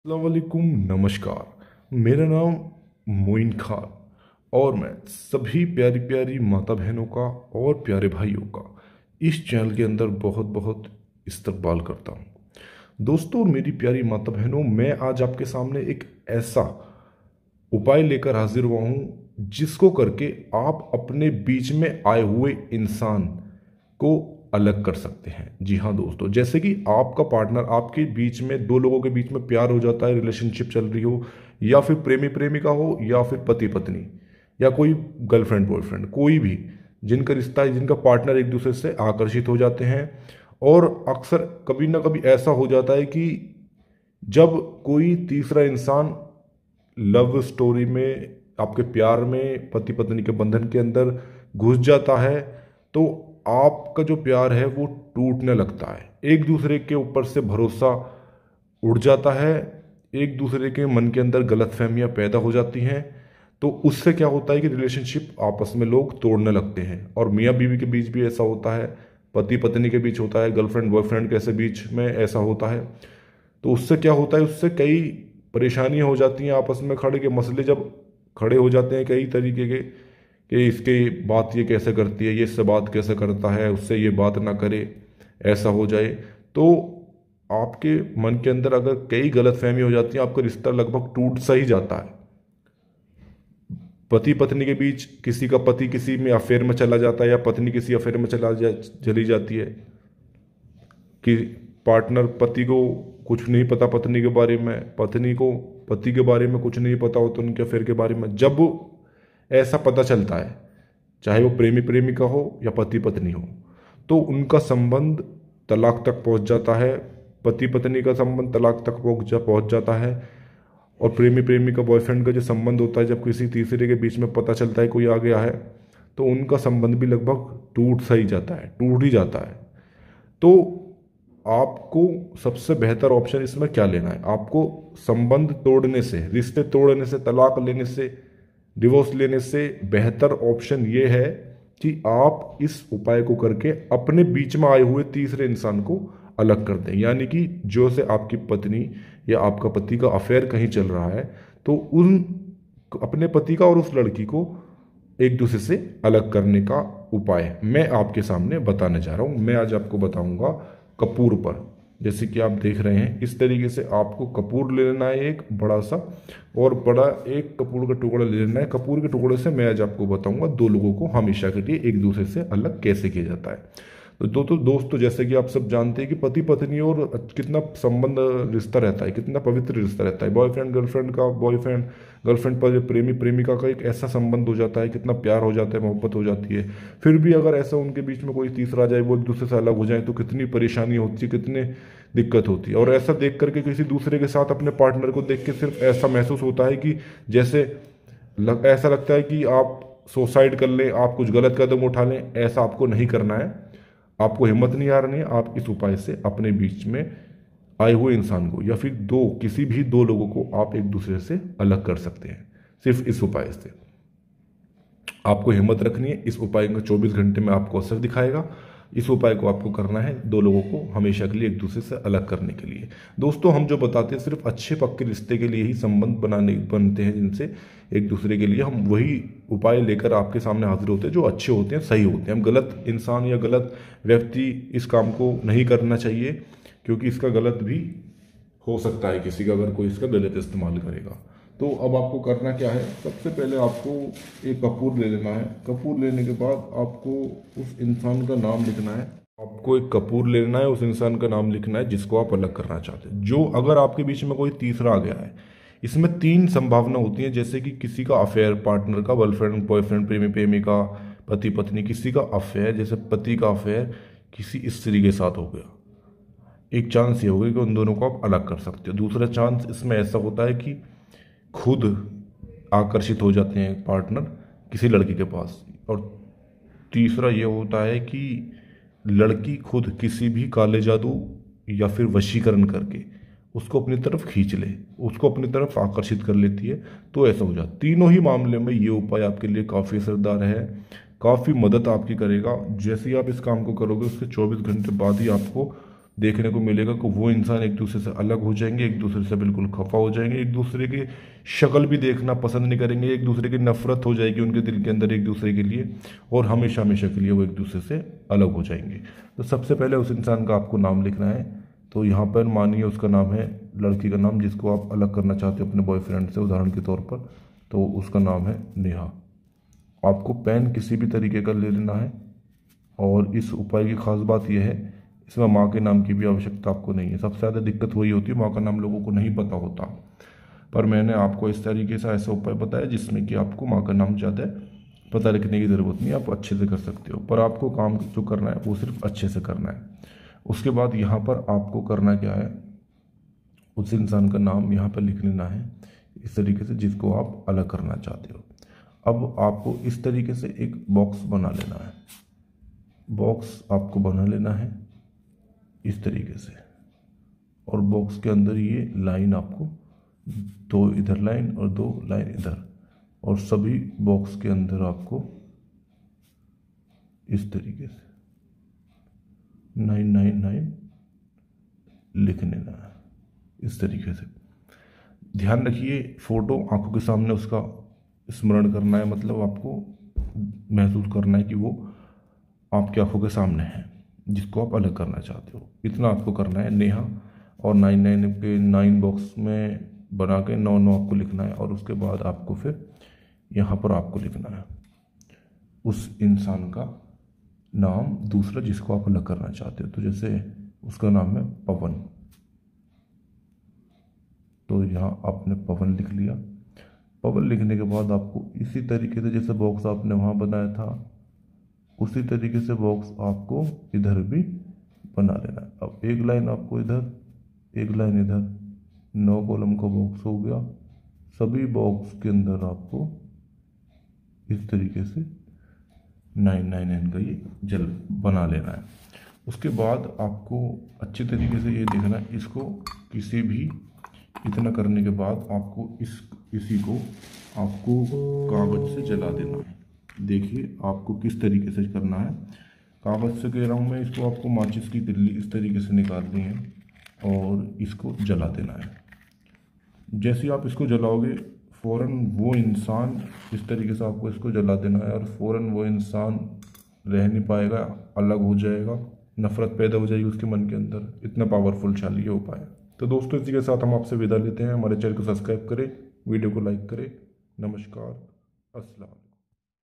अस्सलामुअलैकुम, नमस्कार। मेरा नाम मोइन खान और मैं सभी प्यारी प्यारी माता बहनों का और प्यारे भाइयों का इस चैनल के अंदर बहुत बहुत इस्तकबाल करता हूँ। दोस्तों और मेरी प्यारी माता बहनों, मैं आज आपके सामने एक ऐसा उपाय लेकर हाजिर हुआ हूँ जिसको करके आप अपने बीच में आए हुए इंसान को अलग कर सकते हैं। जी हाँ दोस्तों, जैसे कि आपका पार्टनर, आपके बीच में दो लोगों के बीच में प्यार हो जाता है, रिलेशनशिप चल रही हो, या फिर प्रेमी प्रेमिका हो, या फिर पति पत्नी, या कोई गर्लफ्रेंड बॉयफ्रेंड, कोई भी जिनका रिश्ता है, जिनका पार्टनर एक दूसरे से आकर्षित हो जाते हैं। और अक्सर कभी ना कभी ऐसा हो जाता है कि जब कोई तीसरा इंसान लव स्टोरी में, आपके प्यार में, पति पत्नी के बंधन के अंदर घुस जाता है, तो आपका जो प्यार है वो टूटने लगता है। एक दूसरे के ऊपर से भरोसा उड़ जाता है, एक दूसरे के मन के अंदर गलतफहमियां पैदा हो जाती हैं। तो उससे क्या होता है कि रिलेशनशिप आपस में लोग तोड़ने लगते हैं। और मियाँ बीवी के बीच भी ऐसा होता है, पति पत्नी के बीच होता है, गर्लफ्रेंड बॉयफ्रेंड के ऐसे बीच में ऐसा होता है। तो उससे क्या होता है, उससे कई परेशानियां हो जाती हैं आपस में। खड़े के मसले जब खड़े हो जाते हैं कई तरीके के, कि इसके बात ये कैसे करती है, ये इससे बात कैसे करता है, उससे ये बात ना करे, ऐसा हो जाए, तो आपके मन के अंदर अगर कई गलतफहमी हो जाती है, आपका रिश्ता लगभग टूट सा ही जाता है। पति पत्नी के बीच किसी का पति किसी में अफेयर में चला जाता है, या पत्नी किसी अफेयर में चली जाती है, कि पार्टनर पति को कुछ नहीं पता पत्नी के बारे में, पत्नी को पति के बारे में कुछ नहीं पता होता उनके अफेयर के बारे में। जब ऐसा पता चलता है, चाहे वो प्रेमी प्रेमिका हो या पति पत्नी हो, तो उनका संबंध तलाक तक पहुंच जाता है। पति पत्नी का संबंध तलाक तक पहुंच जाता है। और प्रेमी प्रेमिका बॉयफ्रेंड का जो संबंध होता है, जब किसी तीसरे के बीच में पता चलता है कोई आ गया है, तो उनका संबंध भी लगभग टूट सा ही जाता है, टूट ही जाता है। तो आपको सबसे बेहतर ऑप्शन इसमें क्या लेना है? आपको संबंध तोड़ने से, रिश्ते तोड़ने से, तलाक लेने से, डिवोर्स लेने से बेहतर ऑप्शन ये है कि आप इस उपाय को करके अपने बीच में आए हुए तीसरे इंसान को अलग कर दें। यानी कि जो से आपकी पत्नी या आपका पति का अफेयर कहीं चल रहा है, तो उन अपने पति का और उस लड़की को एक दूसरे से अलग करने का उपाय मैं आपके सामने बताने जा रहा हूं। मैं आज आपको बताऊंगा कपूर पर। जैसे कि आप देख रहे हैं, इस तरीके से आपको कपूर ले लेना है, एक बड़ा सा, और बड़ा एक कपूर का टुकड़ा ले लेना है। कपूर के टुकड़े से मैं आज आपको बताऊंगा दो लोगों को हमेशा के लिए एक दूसरे से अलग कैसे किया जाता है। तो दोस्तों, जैसे कि आप सब जानते हैं कि पति पत्नी और कितना संबंध, रिश्ता रहता है, कितना पवित्र रिश्ता रहता है। बॉयफ्रेंड गर्लफ्रेंड का, बॉयफ्रेंड गर्लफ्रेंड पर प्रेमी प्रेमिका का एक ऐसा संबंध हो जाता है, कितना प्यार हो जाता है, मोहब्बत हो जाती है। फिर भी अगर ऐसा उनके बीच में कोई तीसरा आ जाए, वो एक दूसरे से अलग हो जाए, तो कितनी परेशानी होती है, कितनी दिक्कत होती है। और ऐसा देख करके किसी दूसरे के साथ अपने पार्टनर को देख के सिर्फ ऐसा महसूस होता है कि जैसे ऐसा लगता है कि आप सुसाइड कर लें, आप कुछ गलत कदम उठा लें। ऐसा आपको नहीं करना है, आपको हिम्मत नहीं हारनी है। आप इस उपाय से अपने बीच में आए हुए इंसान को, या फिर किसी भी दो लोगों को आप एक दूसरे से अलग कर सकते हैं सिर्फ इस उपाय से। आपको हिम्मत रखनी है। इस उपाय का 24 घंटे में आपको असर दिखाएगा। इस उपाय को आपको करना है दो लोगों को हमेशा के लिए एक दूसरे से अलग करने के लिए। दोस्तों, हम जो बताते हैं सिर्फ अच्छे पक्के रिश्ते के लिए ही संबंध बनते हैं, जिनसे एक दूसरे के लिए हम वही उपाय लेकर आपके सामने हाजिर होते हैं जो अच्छे होते हैं, सही होते हैं। हम गलत इंसान या गलत व्यक्ति इस काम को नहीं करना चाहिए, क्योंकि इसका गलत भी हो सकता है किसी का, अगर कोई इसका गलत इस्तेमाल करेगा। तो अब आपको करना क्या है, सबसे पहले आपको एक कपूर ले लेना है। कपूर लेने के बाद आपको उस इंसान का नाम लिखना है। आपको एक कपूर ले लेना है, उस इंसान का नाम लिखना है जिसको आप अलग करना चाहते हैं। जो अगर आपके बीच में कोई तीसरा आ गया है, इसमें 3 संभावना होती हैं। जैसे कि किसी का अफेयर, पार्टनर का, गर्लफ्रेंड बॉयफ्रेंड, प्रेमी प्रेमिका, पति पत्नी, किसी का अफेयर, जैसे पति का अफेयर किसी स्त्री के साथ हो गया, एक चांस ये होगा कि उन दोनों को आप अलग कर सकते हो। दूसरा चांस इसमें ऐसा होता है कि खुद आकर्षित हो जाते हैं पार्टनर किसी लड़की के पास। और तीसरा ये होता है कि लड़की खुद किसी भी काले जादू या फिर वशीकरण करके उसको अपनी तरफ खींच ले, उसको अपनी तरफ आकर्षित कर लेती है, तो ऐसा हो जाता। तीनों ही मामले में ये उपाय आपके लिए काफ़ी असरदार है, काफ़ी मदद आपकी करेगा। जैसे ही आप इस काम को करोगे, उसके 24 घंटे बाद ही आपको देखने को मिलेगा कि वो इंसान एक दूसरे से अलग हो जाएंगे, एक दूसरे से बिल्कुल खफा हो जाएंगे, एक दूसरे की शक्ल भी देखना पसंद नहीं करेंगे, एक दूसरे की नफरत हो जाएगी उनके दिल के अंदर एक दूसरे के लिए, और हमेशा हमेशा के लिए वो एक दूसरे से अलग हो जाएंगे। तो सबसे पहले उस इंसान का आपको नाम लिखना है। तो यहाँ पर मानिए उसका नाम है, लड़की का नाम जिसको आप अलग करना चाहते हो अपने बॉयफ्रेंड से, उदाहरण के तौर पर, तो उसका नाम है नेहा। आपको पेन किसी भी तरीके का ले लेना है, और इस उपाय की खास बात यह है इसमें माँ के नाम की भी आवश्यकता आपको नहीं है। सबसे ज़्यादा दिक्कत वही होती है, माँ का नाम लोगों को नहीं पता होता, पर मैंने आपको इस तरीके से ऐसा उपाय बताया जिसमें कि आपको माँ का नाम ज़्यादा पता लिखने की ज़रूरत नहीं है, आप अच्छे से कर सकते हो। पर आपको काम जो करना है वो सिर्फ अच्छे से करना है। उसके बाद यहाँ पर आपको करना क्या है, उस इंसान का नाम यहाँ पर लिख लेना है इस तरीके से जिसको आप अलग करना चाहते हो। अब आपको इस तरीके से एक बॉक्स बना लेना है, बॉक्स आपको बना लेना है इस तरीके से, और बॉक्स के अंदर ये लाइन आपको, दो इधर लाइन और दो लाइन इधर, और सभी बॉक्स के अंदर आपको इस तरीके से 999 लिख लेना है इस तरीके से। ध्यान रखिए फोटो आंखों के सामने उसका स्मरण करना है, मतलब आपको महसूस करना है कि वो आपकी आंखों के सामने है जिसको आप अलग करना चाहते हो। इतना आपको करना है नेहा, और 99 के 9 बॉक्स में बना के 9 आपको लिखना है, और उसके बाद आपको फिर यहाँ पर आपको लिखना है उस इंसान का नाम दूसरा जिसको आप अलग करना चाहते हो। तो जैसे उसका नाम है पवन, तो यहाँ आपने पवन लिख लिया। पवन लिखने के बाद आपको इसी तरीके से जैसे बॉक्स आपने वहाँ बनाया था उसी तरीके से बॉक्स आपको इधर भी बना लेना है। अब एक लाइन आपको इधर, एक लाइन इधर, 9 कॉलम का बॉक्स हो गया। सभी बॉक्स के अंदर आपको इस तरीके से 999 का ये जल बना लेना है। उसके बाद आपको अच्छे तरीके से ये देखना है, इसको किसी भी इतना करने के बाद आपको इसी को आपको कागज से जला देना है। देखिए आपको किस तरीके से करना है, कागज से कह रहा हूँ मैं, इसको आपको माचिस की तिल्ली इस तरीके से निकालनी है और इसको जला देना है। जैसे ही आप इसको जलाओगे फ़ौरन वो इंसान, इस तरीके से आपको इसको जला देना है, और फ़ौरन वो इंसान रह नहीं पाएगा, अलग हो जाएगा, नफ़रत पैदा हो जाएगी उसके मन के अंदर। इतना पावरफुल चाल ये उपाय है। तो दोस्तों इसी के साथ हम आपसे विदा लेते हैं। हमारे चैनल को सब्सक्राइब करें, वीडियो को लाइक करें। नमस्कार, अस्सलाम।